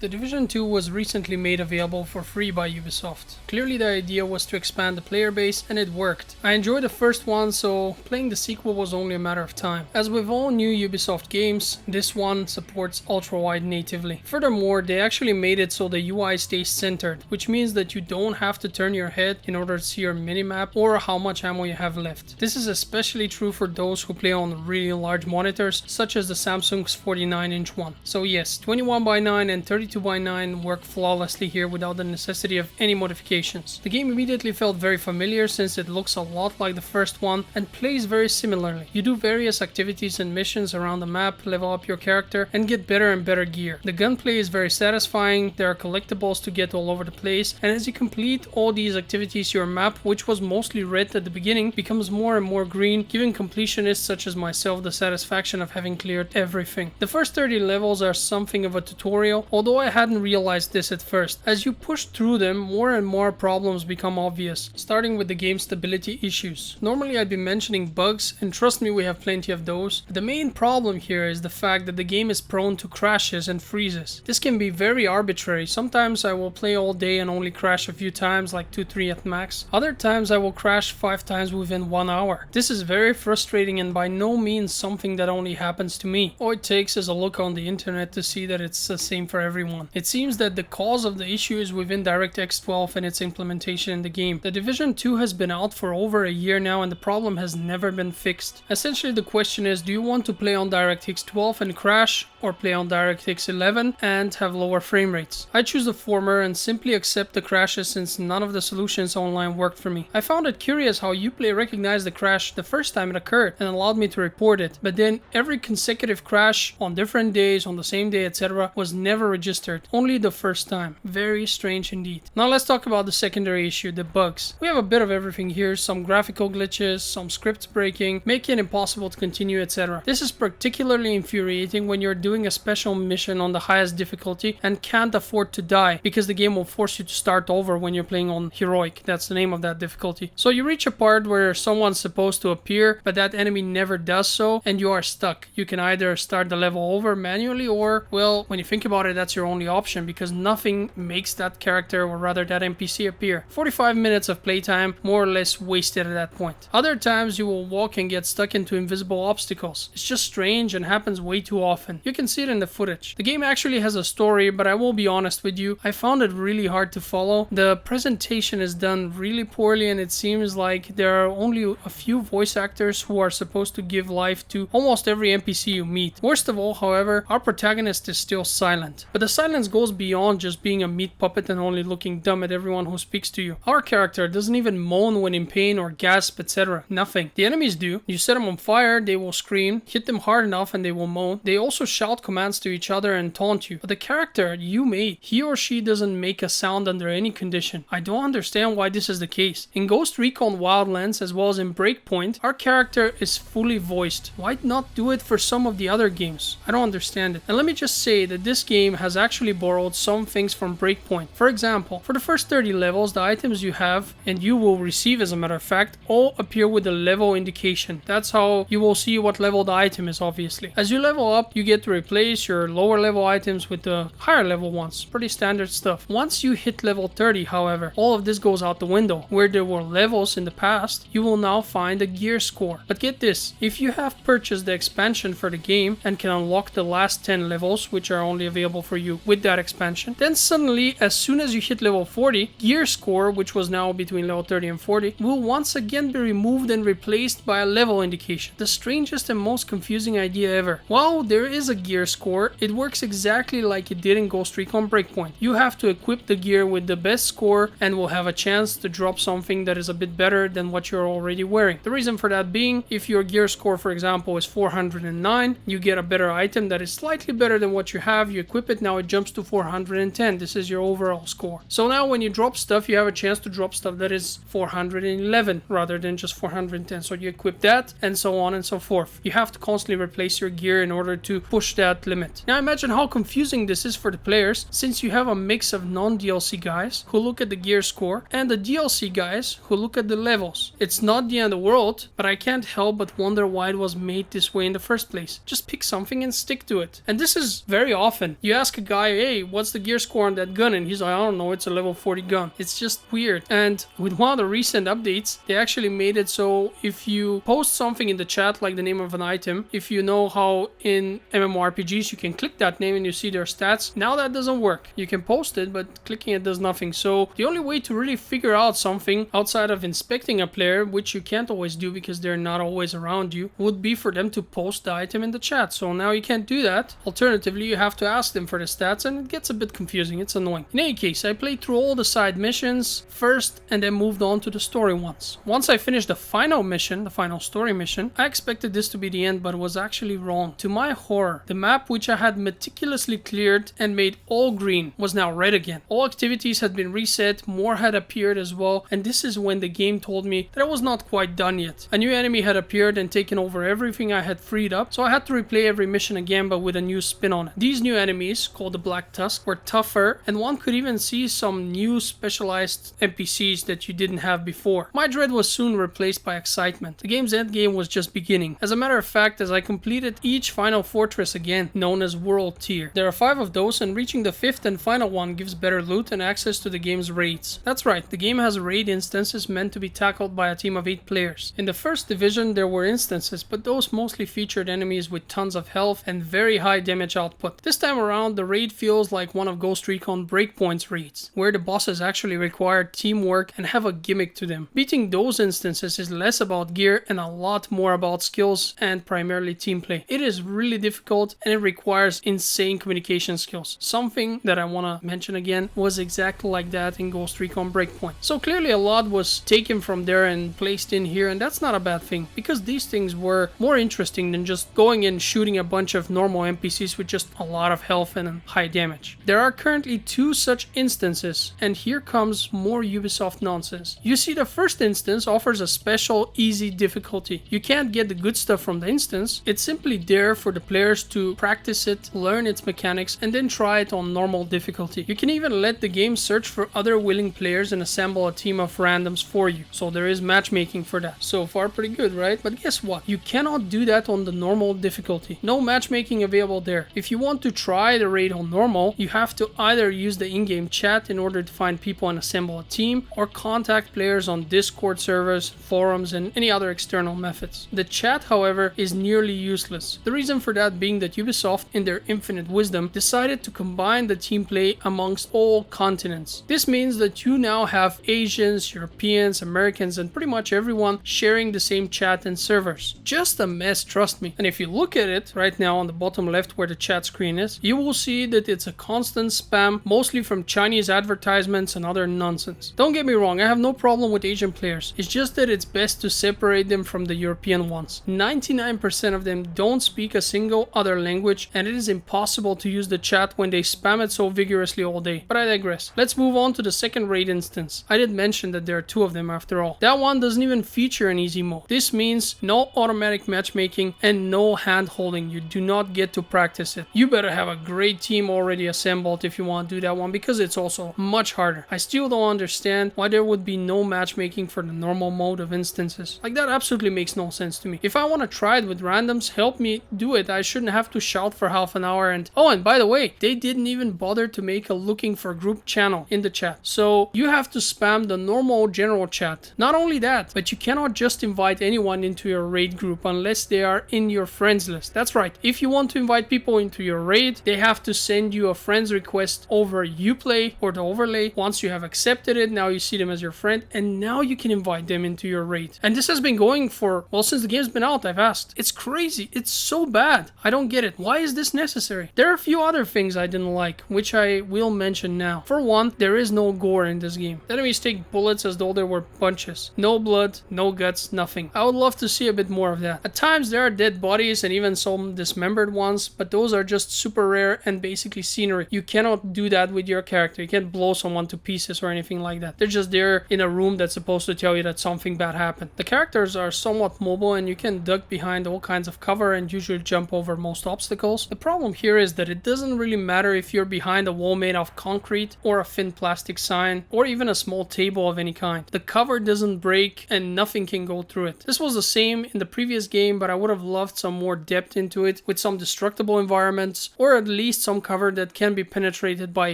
The Division 2 was recently made available for free by Ubisoft. Clearly the idea was to expand the player base, and it worked. I enjoyed the first one, so playing the sequel was only a matter of time. As with all new Ubisoft games, this one supports ultrawide natively. Furthermore, they actually made it so the UI stays centered, which means that you don't have to turn your head in order to see your minimap or how much ammo you have left. This is especially true for those who play on really large monitors, such as the Samsung's 49-inch one. So yes, 21:9 and 32:9 work flawlessly here without the necessity of any modifications. The game immediately felt very familiar since it looks a lot like the first one and plays very similarly. You do various activities and missions around the map, level up your character, and get better and better gear. The gunplay is very satisfying, there are collectibles to get all over the place, and as you complete all these activities, your map, which was mostly red at the beginning, becomes more and more green, giving completionists such as myself the satisfaction of having cleared everything. The first 30 levels are something of a tutorial, although I hadn't realized this at first. As you push through them, more and more problems become obvious, starting with the game's stability issues. Normally I'd be mentioning bugs, and trust me, we have plenty of those. The main problem here is the fact that the game is prone to crashes and freezes. This can be very arbitrary. Sometimes I will play all day and only crash a few times, like 2-3 at max. Other times I will crash 5 times within 1 hour. This is very frustrating and by no means something that only happens to me. All it takes is a look on the internet to see that it's the same for everyone. It seems that the cause of the issue is within DirectX 12 and its implementation in the game. The Division 2 has been out for over a year now and the problem has never been fixed. Essentially the question is, do you want to play on DirectX 12 and crash, or play on DirectX 11 and have lower frame rates? I choose the former and simply accept the crashes since none of the solutions online worked for me. I found it curious how Uplay recognized the crash the first time it occurred and allowed me to report it, but then every consecutive crash on different days, on the same day, etc. was never registered, only the first time. Very strange indeed. Now let's talk about the secondary issue, the bugs. We have a bit of everything here, some graphical glitches, some scripts breaking, making it impossible to continue, etc. This is particularly infuriating when you're doing a special mission on the highest difficulty and can't afford to die because the game will force you to start over when you're playing on heroic. That's the name of that difficulty. So you reach a part where someone's supposed to appear, but that enemy never does so and you are stuck. You can either start the level over manually or, well, when you think about it, that's your only option because nothing makes that character, or rather that NPC, appear. 45 minutes of playtime more or less wasted at that point. Other times you will walk and get stuck into invisible obstacles. It's just strange and happens way too often. You can see it in the footage. The game actually has a story, but I will be honest with you, I found it really hard to follow. The presentation is done really poorly and it seems like there are only a few voice actors who are supposed to give life to almost every NPC you meet. Worst of all, however, our protagonist is still silent. But the silence goes beyond just being a meat puppet and only looking dumb at everyone who speaks to you. Our character doesn't even moan when in pain or gasp, etc. Nothing. The enemies do. You set them on fire, they will scream. Hit them hard enough and they will moan. They also shout commands to each other and taunt you. But the character you made, he or she doesn't make a sound under any condition. I don't understand why this is the case. In Ghost Recon Wildlands as well as in Breakpoint, our character is fully voiced. Why not do it for some of the other games? I don't understand it. And let me just say that this game has actually borrowed some things from Breakpoint. For example, for the first 30 levels, the items you have, and you will receive as a matter of fact, all appear with a level indication. That's how you will see what level the item is, obviously. As you level up, you get to replace your lower level items with the higher level ones. Pretty standard stuff. Once you hit level 30, however, all of this goes out the window. Where there were levels in the past, you will now find a gear score. But get this, if you have purchased the expansion for the game and can unlock the last 10 levels, which are only available for you with that expansion, then suddenly, as soon as you hit level 40, gear score, which was now between level 30 and 40, will once again be removed and replaced by a level indication. The strangest and most confusing idea ever. While there is a gear score, it works exactly like it did in Ghost Recon Breakpoint. You have to equip the gear with the best score and will have a chance to drop something that is a bit better than what you're already wearing. The reason for that being, if your gear score, for example, is 409, you get a better item that is slightly better than what you have, you equip it, now it jumps to 410. This is your overall score. So now when you drop stuff, you have a chance to drop stuff that is 411 rather than just 410. So you equip that and so on and so forth. You have to constantly replace your gear in order to push that limit. Now imagine how confusing this is for the players, since you have a mix of non-DLC guys who look at the gear score and the DLC guys who look at the levels. It's not the end of the world, but I can't help but wonder why it was made this way in the first place. Just pick something and stick to it. And this is very often. You ask a guy, hey, what's the gear score on that gun? And he's like, I don't know, it's a level 40 gun. It's just weird. And with one of the recent updates, they actually made it so if you post something in the chat, like the name of an item, if you know how in MMORPGs you can click that name and you see their stats, now that doesn't work. You can post it, but clicking it does nothing. So the only way to really figure out something outside of inspecting a player, which you can't always do because they're not always around you, would be for them to post the item in the chat. So now you can't do that. Alternatively, you have to ask them for the stats, and it gets a bit confusing. It's annoying. In any case, I played through all the side missions first and then moved on to the story ones. Once I finished the final mission, the final story mission, I expected this to be the end, but was actually wrong. To my horror, the map, which I had meticulously cleared and made all green, was now red again. All activities had been reset, more had appeared as well, and this is when the game told me that I was not quite done yet. A new enemy had appeared and taken over everything I had freed up, so I had to replay every mission again, but with a new spin on it. These new enemies, called the Black Tusk, were tougher, and one could even see some new specialized NPCs that you didn't have before. My dread was soon replaced by excitement. The game's endgame was just beginning. As a matter of fact, as I completed each final fortress again, known as World Tier. There are 5 of those, and reaching the 5th and final one gives better loot and access to the game's raids. That's right, the game has raid instances meant to be tackled by a team of 8 players. In the first division there were instances, but those mostly featured enemies with tons of health and very high damage output. This time around, the raid feels like one of Ghost Recon Breakpoint's raids, where the bosses actually require teamwork and have a gimmick to them. Beating those instances is less about gear and a lot more about skills and primarily team play. It is really difficult and it requires insane communication skills. Something that I want to mention again was exactly like that in Ghost Recon Breakpoint. So clearly a lot was taken from there and placed in here, and that's not a bad thing, because these things were more interesting than just going and shooting a bunch of normal NPCs with just a lot of health and high damage. There are currently 2 such instances, and here comes more Ubisoft nonsense. You see, the first instance offers a special easy difficulty. You can't get the good stuff from the instance, it's simply there for the players to practice it, learn its mechanics, and then try it on normal difficulty. You can even let the game search for other willing players and assemble a team of randoms for you. So there is matchmaking for that. So far pretty good, right? But guess what? You cannot do that on the normal difficulty. No matchmaking available there. If you want to try the raid on normal, you have to either use the in-game chat in order to find people and assemble a team, or contact players on Discord servers, forums, and any other external methods. The chat, however, is nearly useless. The reason for that being that Ubisoft, in their infinite wisdom, decided to combine the team play amongst all continents. This means that you now have Asians, Europeans, Americans, and pretty much everyone sharing the same chat and servers. Just a mess, trust me. And if you look at it right now on the bottom left where the chat screen is, you will see that it's a constant spam, mostly from Chinese advertisements and other nonsense. Don't get me wrong, I have no problem with Asian players. It's just that it's best to separate them from the European ones. 99% of them don't speak a single other language, and it is impossible to use the chat when they spam it so vigorously all day. But I digress. Let's move on to the second raid instance. I did mention that there are 2 of them after all. That one doesn't even feature an easy mode. This means no automatic matchmaking and no hand holding. You do not get to practice it. You better have a great team already assembled if you want to do that one, because it's also much harder. I still don't understand why there would be no matchmaking for the normal mode of instances. Like, that absolutely makes no sense to me. If I want to try it with randoms, help me do it. I shouldn't have to shout for half an hour. And oh, and by the way, they didn't even bother to make a looking for group channel in the chat. So you have to spam the normal general chat. Not only that, but you cannot just invite anyone into your raid group unless they are in your friends list. That's right. If you want to invite people into your raid, they have to send you a friends request over Uplay or the overlay. Once you have accepted it, now you see them as your friend, and now you can invite them into your raid. And this has been going for, well, since the game's been out, I've asked. It's crazy. It's so bad. I don't get it. Why is this necessary? There are a few other things I didn't like, which I will mention now. For one, there is no gore in this game. The enemies take bullets as though there were punches. No blood, no guts, nothing. I would love to see a bit more of that. At times there are dead bodies and even some dismembered ones, but those are just super rare and basically scenery. You cannot do that with your character. You can't blow someone to pieces or anything like that. They're just there in a room that's supposed to tell you that something bad happened. The characters are somewhat mobile and you can duck behind all kinds of cover and usually jump over most obstacles. The problem here is that it doesn't really matter if you're behind a wall made of concrete or a thin plastic sign or even a small table of any kind. The cover doesn't break and nothing can go through it. This was the same in the previous game, but I would have loved some more depth into it with some destructible environments or at least some some cover that can be penetrated by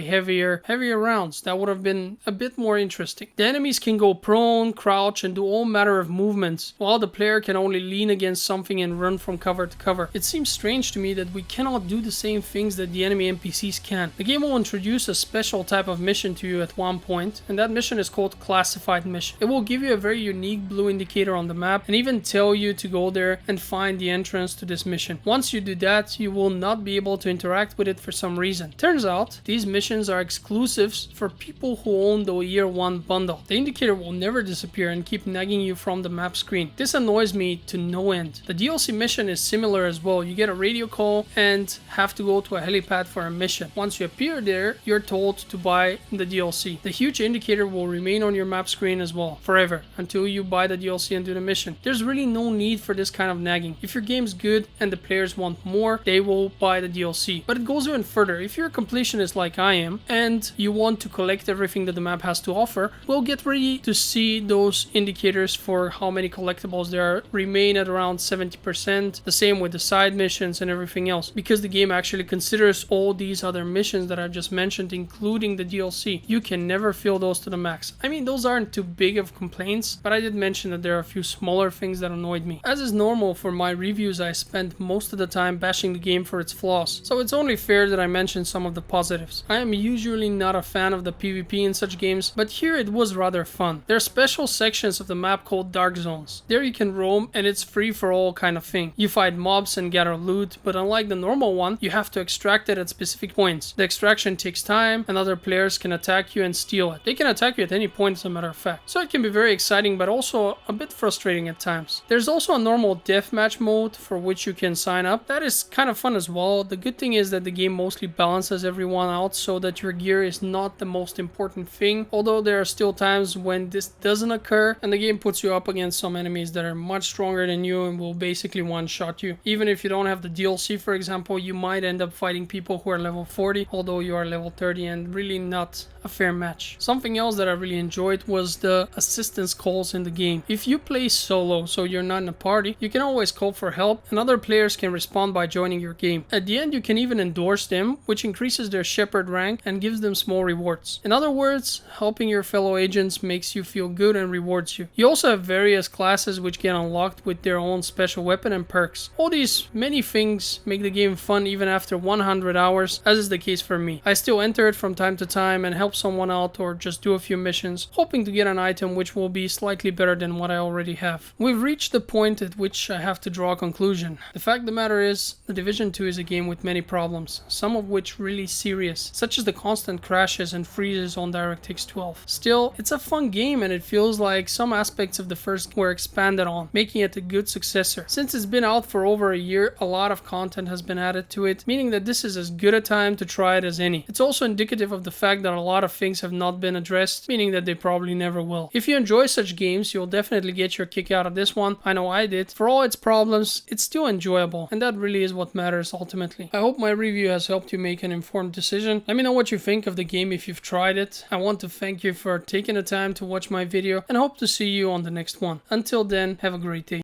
heavier rounds. That would have been a bit more interesting. The enemies can go prone, crouch, and do all manner of movements, while the player can only lean against something and run from cover to cover. It seems strange to me that we cannot do the same things that the enemy NPCs can. The game will introduce a special type of mission to you at one point, and that mission is called Classified Mission. It will give you a very unique blue indicator on the map and even tell you to go there and find the entrance to this mission. Once you do that, you will not be able to interact with it for some reason. Turns out, these missions are exclusives for people who own the year 1 bundle. The indicator will never disappear and keep nagging you from the map screen. This annoys me to no end. The DLC mission is similar as well. You get a radio call and have to go to a helipad for a mission. Once you appear there, you're told to buy the DLC. The huge indicator will remain on your map screen as well, forever, until you buy the DLC and do the mission. There's really no need for this kind of nagging. If your game's good and the players want more, they will buy the DLC. But it goes even further. If you're a completionist like I am, and you want to collect everything that the map has to offer, well, get ready to see those indicators for how many collectibles there are remain at around 70%. The same with the side missions and everything else, because the game actually considers all these other missions that I just mentioned, including the DLC. You can never fill those to the max. I mean, those aren't too big of complaints, but I did mention that there are a few smaller things that annoyed me. As is normal for my reviews, I spend most of the time bashing the game for its flaws, so it's only fair that I mention some of the positives. I am usually not a fan of the PvP in such games, but here it was rather fun. There are special sections of the map called Dark Zones. There you can roam and it's free for all kind of thing. You fight mobs and gather loot, but unlike the normal one, you have to extract it at specific points. The extraction takes time and other players can attack you and steal it. They can attack you at any point, as a matter of fact. So it can be very exciting, but also a bit frustrating at times. There's also a normal deathmatch mode for which you can sign up. That is kind of fun as well. The good thing is that the game mostly balances everyone out so that your gear is not the most important thing, although there are still times when this doesn't occur and the game puts you up against some enemies that are much stronger than you and will basically one-shot you. Even if you don't have the DLC, for example, you might end up fighting people who are level 40, although you are level 30, and really not a fair match. Something else that I really enjoyed was the assistance calls in the game. If you play solo, so you're not in a party, you can always call for help and other players can respond by joining your game. At the end, you can even endorse them, which increases their shepherd rank and gives them small rewards. In other words, helping your fellow agents makes you feel good and rewards you. You also have various classes which get unlocked with their own special weapon and perks. All these many things make the game fun even after 100 hours, as is the case for me. I still enter it from time to time and help someone out or just do a few missions, hoping to get an item which will be slightly better than what I already have. We've reached the point at which I have to draw a conclusion. The fact of the matter is, The Division 2 is a game with many problems, some of which really serious, such as the constant crashes and freezes on DirectX 12. Still, it's a fun game and it feels like some aspects of the first were expanded on, making it a good successor. Since it's been out for over a year, a lot of content has been added to it, meaning that this is as good a time to try it as any. It's also indicative of the fact that a lot of things have not been addressed, meaning that they probably never will. If you enjoy such games, you'll definitely get your kick out of this one. I know I did. For all its problems, it's still enjoyable, and that really is what matters ultimately. I hope my review has helped you make an informed decision. Let me know what you think of the game if you've tried it. I want to thank you for taking the time to watch my video and hope to see you on the next one. Until then, have a great day.